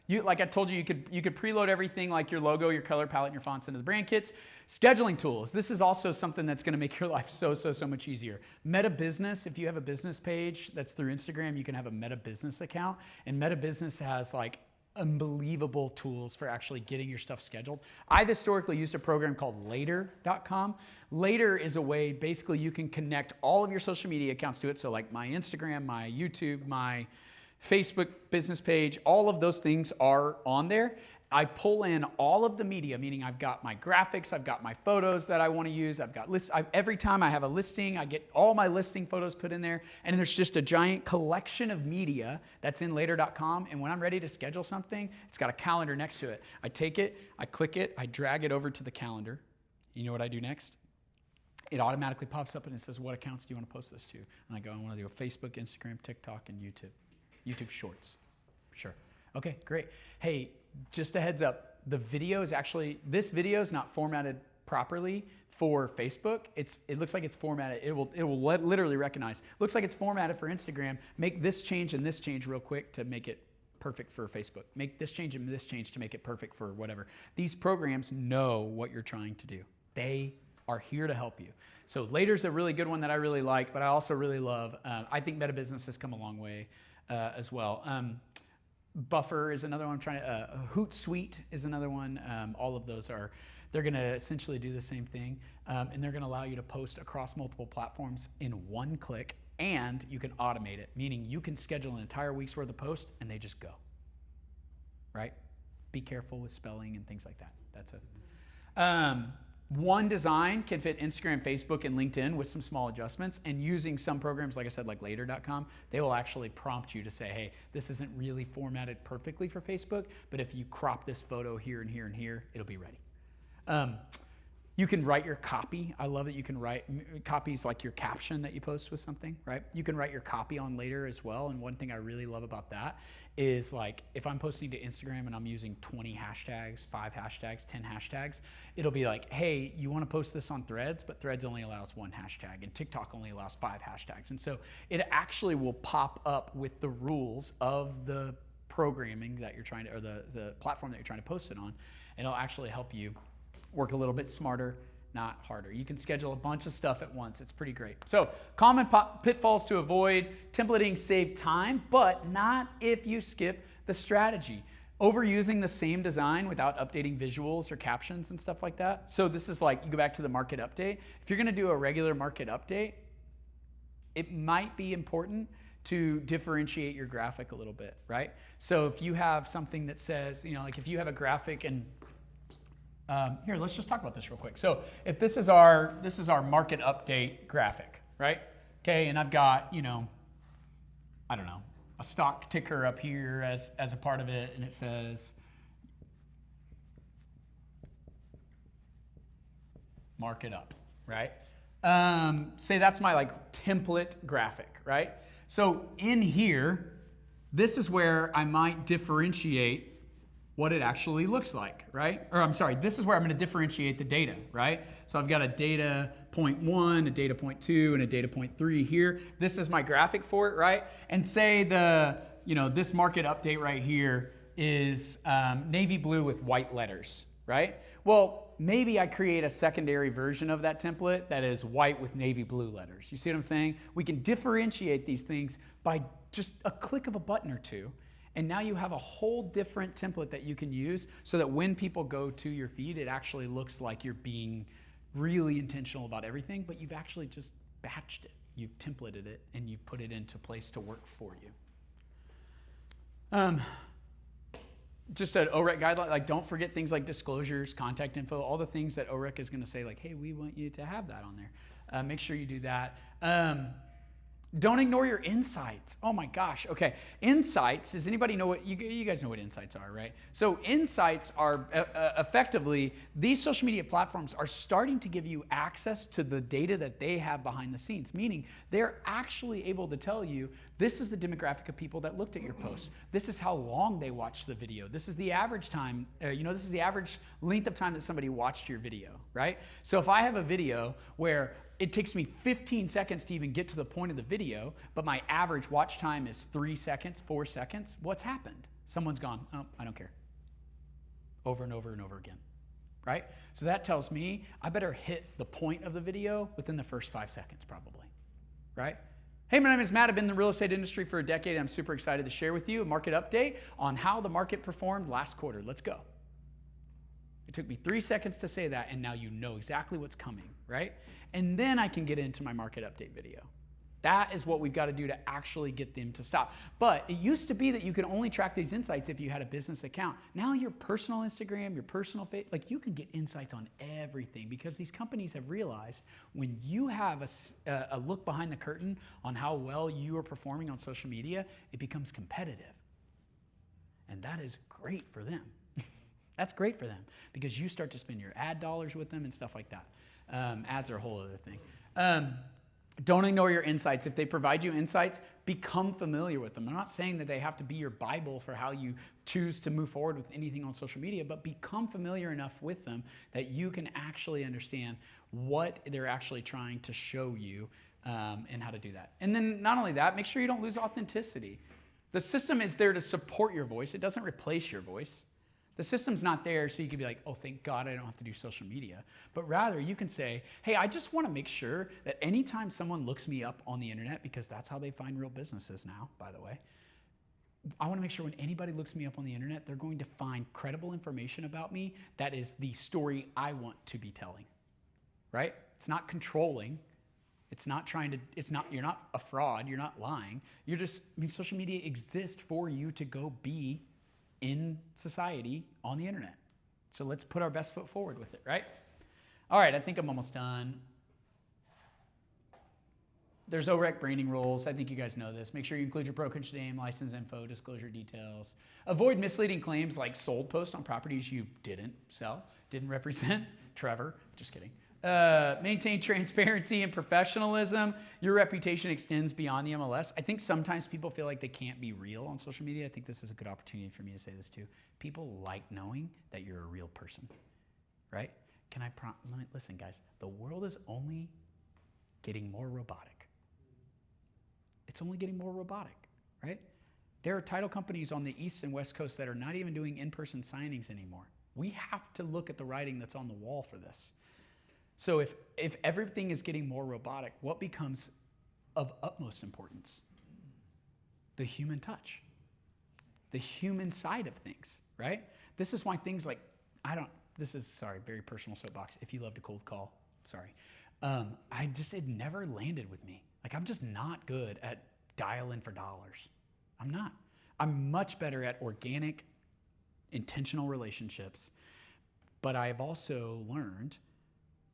Like I told you, you could preload everything like your logo, your color palette, and your fonts into the brand kits. Scheduling tools. This is also something that's going to make your life so much easier. Meta Business, if you have a business page that's through Instagram, you can have a Meta Business account. And Meta Business has unbelievable tools for actually getting your stuff scheduled. I've historically used a program called Later.com. Later is a way, basically, you can connect all of your social media accounts to it. So my Instagram, my YouTube, my Facebook business page, all of those things are on there. I pull in all of the media, meaning I've got my graphics, I've got my photos that I want to use, I've got lists. Every time I have a listing, I get all my listing photos put in there, and there's just a giant collection of media that's in Later.com, and when I'm ready to schedule something, it's got a calendar next to it. I take it, I click it, I drag it over to the calendar. You know what I do next? It automatically pops up and it says, what accounts do you want to post this to? And I go, I want to do Facebook, Instagram, TikTok, and YouTube. YouTube Shorts. Sure. Okay, great. Hey, just a heads up, this video is not formatted properly for Facebook. It looks like it's formatted. It will literally recognize. Looks like it's formatted for Instagram. Make this change and this change real quick to make it perfect for Facebook. Make this change and this change to make it perfect for whatever. These programs know what you're trying to do. They are here to help you. So Later's a really good one that I really like, but I also really love, I think Meta Business has come a long way as well. Buffer is another one I'm trying to, Hootsuite is another one. All of those they're gonna essentially do the same thing, and they're gonna allow you to post across multiple platforms in one click, and you can automate it, meaning you can schedule an entire week's worth of posts and they just go, right? Be careful with spelling and things like that. That's it. One design can fit Instagram, Facebook, and LinkedIn with some small adjustments. And using some programs, like I said, like Later.com, they will actually prompt you to say, hey, this isn't really formatted perfectly for Facebook, but if you crop this photo here and here and here, it'll be ready. You can write your copy. I love that you can write copies like your caption that you post with something, right? You can write your copy on Later as well. And one thing I really love about that is if I'm posting to Instagram and I'm using 20 hashtags, 5 hashtags, 10 hashtags, it'll be like, hey, you want to post this on Threads, but Threads only allows 1 hashtag and TikTok only allows 5 hashtags. And so it actually will pop up with the rules of the programming that you're trying to, or the platform that you're trying to post it on. And it'll actually help you work a little bit smarter, not harder. You can schedule a bunch of stuff at once. It's pretty great. So common pitfalls to avoid. Templating save time, but not if you skip the strategy. Overusing the same design without updating visuals or captions and stuff like that. So this is you go back to the market update. If you're gonna do a regular market update, it might be important to differentiate your graphic a little bit, right? So if you have something that says, like if you have a graphic and here, let's just talk about this real quick. So if this is our market update graphic, right? Okay, and I've got, I don't know, a stock ticker up here as a part of it, and it says market up, right? Say that's my template graphic, right? So in here, this is where I might differentiate what it actually looks like, right? Or I'm sorry, this is where I'm going to differentiate the data, right? So I've got a data point 1, a data point 2, and a data point 3 here. This is my graphic for it, right? And say this market update right here is navy blue with white letters, right? Well, maybe I create a secondary version of that template that is white with navy blue letters. You see what I'm saying? We can differentiate these things by just a click of a button or two. And now you have a whole different template that you can use so that when people go to your feed, it actually looks like you're being really intentional about everything, but you've actually just batched it. You've templated it and you've put it into place to work for you. Just an OREC guideline, don't forget things like disclosures, contact info, all the things that OREC is going to say hey, we want you to have that on there. Make sure you do that. Don't ignore your insights. Oh my gosh. Okay. Insights, does anybody know what, you guys know what insights are, right? So insights are effectively, these social media platforms are starting to give you access to the data that they have behind the scenes, meaning they're actually able to tell you, this is the demographic of people that looked at your post. This is how long they watched the video. This is the average time, this is the average length of time that somebody watched your video, right? So if I have a video where it takes me 15 seconds to even get to the point of the video, but my average watch time is 3 seconds, 4 seconds. What's happened? Someone's gone, oh, I don't care. Over and over and over again, right? So that tells me I better hit the point of the video within the first 5 seconds probably, right? Hey, my name is Matt. I've been in the real estate industry for a decade. I'm super excited to share with you a market update on how the market performed last quarter. Let's go. It took me 3 seconds to say that, and now you know exactly what's coming, right? And then I can get into my market update video. That is what we've got to do to actually get them to stop. But it used to be that you could only track these insights if you had a business account. Now your personal Instagram, your personal Facebook, you can get insights on everything because these companies have realized when you have a look behind the curtain on how well you are performing on social media, it becomes competitive. And that is great for them. That's great for them because you start to spend your ad dollars with them and stuff like that. Ads are a whole other thing. Don't ignore your insights. If they provide you insights, become familiar with them. I'm not saying that they have to be your Bible for how you choose to move forward with anything on social media, but become familiar enough with them that you can actually understand what they're actually trying to show you and how to do that. And then not only that, make sure you don't lose authenticity. The system is there to support your voice. It doesn't replace your voice. The system's not there so you can be like, oh, thank God I don't have to do social media. But rather you can say, hey, I just want to make sure that anytime someone looks me up on the internet, because that's how they find real businesses now, by the way, I want to make sure when anybody looks me up on the internet, they're going to find credible information about me that is the story I want to be telling, right? It's not controlling. It's not you're not a fraud. You're not lying. Social media exists for you to go be in society on the internet. So let's put our best foot forward with it, right? All right, I think I'm almost done. There's OREC branding rules. I think you guys know this. Make sure you include your brokerage name, license info, disclosure details. Avoid misleading claims like sold post on properties you didn't sell, didn't represent. Trevor, just kidding. Maintain transparency and professionalism. Your reputation extends beyond the MLS. I think sometimes people feel like they can't be real on social media. I think this is a good opportunity for me to say this too. People like knowing that you're a real person, right? Listen, guys, the world is only getting more robotic. It's only getting more robotic, right? There are title companies on the East and West Coast that are not even doing in-person signings anymore. We have to look at the writing that's on the wall for this. So if everything is getting more robotic, what becomes of utmost importance? The human touch, the human side of things, right? This is why things like, very personal soapbox. If you love to cold call, sorry. It never landed with me. I'm just not good at dial in for dollars. I'm not. I'm much better at organic, intentional relationships. But I've also learned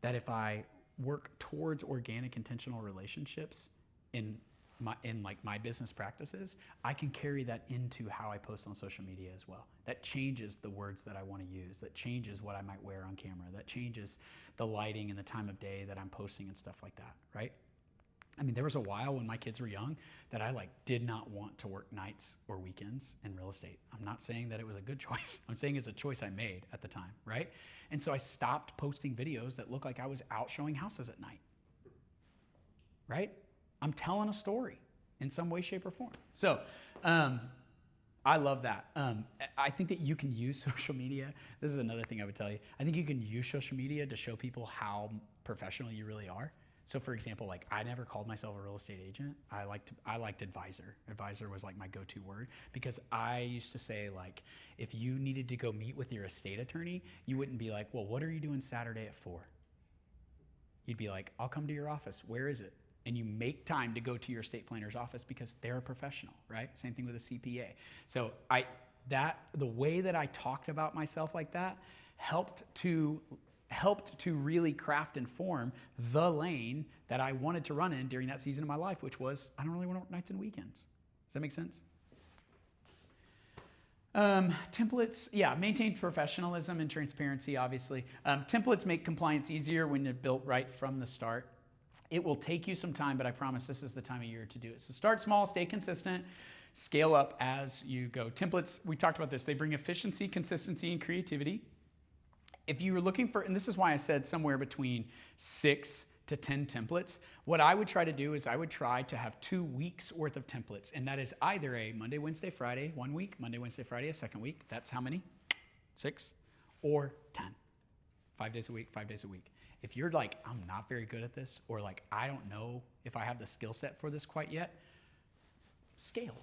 that if I work towards organic, intentional relationships in my business practices, I can carry that into how I post on social media as well. That changes the words that I want to use. That changes what I might wear on camera. That changes the lighting and the time of day that I'm posting and stuff like that, right? I mean, there was a while when my kids were young that I did not want to work nights or weekends in real estate. I'm not saying that it was a good choice. I'm saying it's a choice I made at the time, right? And so I stopped posting videos that looked like I was out showing houses at night, right? I'm telling a story in some way, shape, or form. So I love that. I think that you can use social media. This is another thing I would tell you. I think you can use social media to show people how professional you really are. So for example, I never called myself a real estate agent. I liked advisor. Advisor was my go-to word, because I used to say, if you needed to go meet with your estate attorney, you wouldn't be like, well, what are you doing Saturday at 4? You'd be like, I'll come to your office. Where is it? And you make time to go to your estate planner's office because they're a professional, right? Same thing with a CPA. So the way that I talked about myself like that helped to really craft and form the lane that I wanted to run in during that season of my life, which was, I don't really want to work nights and weekends. Does that make sense? Templates, yeah, maintain professionalism and transparency, obviously. Templates make compliance easier when they're built right from the start. It will take you some time, but I promise this is the time of year to do it. So start small, stay consistent, scale up as you go. Templates, we talked about this, they bring efficiency, consistency, and creativity. If you were looking for, and this is why I said somewhere between 6 to 10 templates, what I would try to do is I would try to have 2 weeks worth of templates. And that is either a Monday, Wednesday, Friday, 1 week, Monday, Wednesday, Friday, a second week. That's how many? 6 or 10. 5 days a week, 5 days a week. If you're I'm not very good at this, or I don't know if I have the skill set for this quite yet, scale.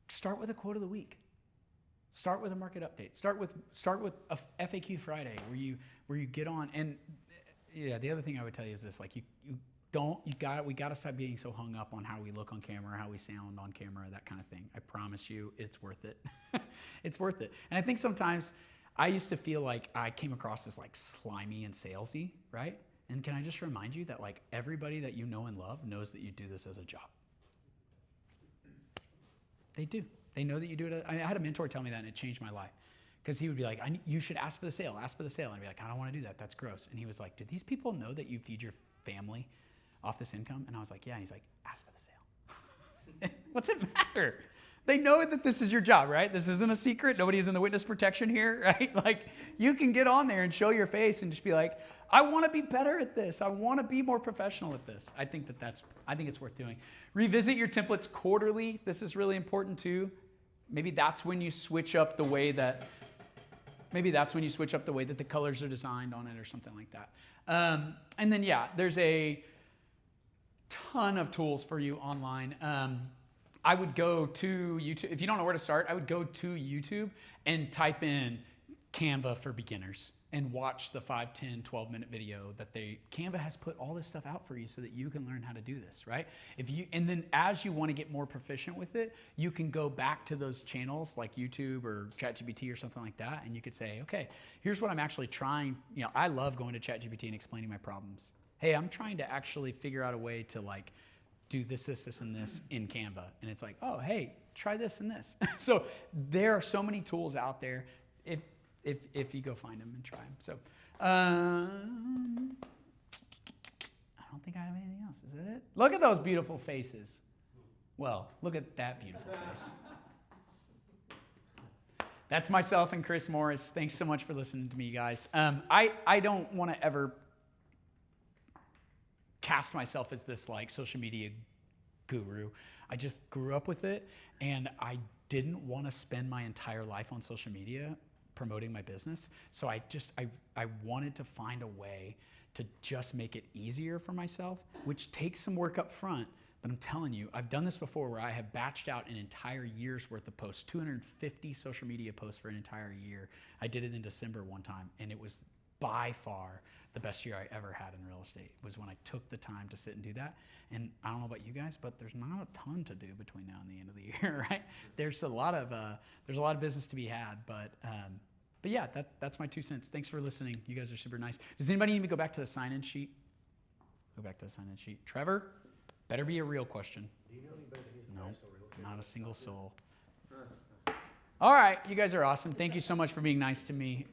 Start with a quote of the week. Start with a market update. Start with a FAQ Friday where you get on. And yeah, the other thing I would tell you is this: we got to stop being so hung up on how we look on camera, how we sound on camera, that kind of thing. I promise you, it's worth it. It's worth it. And I think sometimes I used to feel like I came across as slimy and salesy, right? And can I just remind you that everybody that you know and love knows that you do this as a job. They do. They know that you do it. I had a mentor tell me that, and it changed my life. Because he would be like, you should ask for the sale, ask for the sale. And I'd be like, I don't want to do that. That's gross. And he was like, do these people know that you feed your family off this income? And I was like, yeah. And he's like, ask for the sale. What's it matter? They know that this is your job, right? This isn't a secret. Nobody's in the witness protection here, right? You can get on there and show your face and just be like, I want to be better at this. I want to be more professional at this. I think it's worth doing. Revisit your templates quarterly. This is really important too. Maybe that's when you switch up the way that the colors are designed on it or something like that. And then, yeah, there's a ton of tools for you online. I would go to YouTube. If you don't know where to start, I would go to YouTube and type in Canva for beginners and watch the 5, 10, 12-minute video that Canva has put all this stuff out for you so that you can learn how to do this, right? And then as you want to get more proficient with it, you can go back to those channels like YouTube or ChatGPT or something like that, and you could say, okay, here's what I'm actually trying. I love going to ChatGPT and explaining my problems. Hey, I'm trying to actually figure out a way to do this, and this in Canva. And it's like, oh, hey, try this and this. So there are so many tools out there if you go find them and try them. So I don't think I have anything else. Is that it? Look at those beautiful faces. Well, look at that beautiful face. That's myself and Chris Morris. Thanks so much for listening to me, guys. I don't want to ever cast myself as this social media guru. I just grew up with it, and I didn't want to spend my entire life on social media promoting my business. So I wanted to find a way to just make it easier for myself, which takes some work up front. But I'm telling you, I've done this before where I have batched out an entire year's worth of posts, 250 social media posts for an entire year. I did it in December one time, and it was by far the best year I ever had in real estate was when I took the time to sit and do that. And I don't know about you guys, but there's not a ton to do between now and the end of the year, right? There's a lot of business to be had, but yeah, that's my 2 cents. Thanks for listening. You guys are super nice. Does anybody need me to go back to the sign-in sheet? Go back to the sign-in sheet. Trevor, better be a real question. Do you know anybody that needs to No, buy some real estate? not a single soul. All right, you guys are awesome. Thank you so much for being nice to me.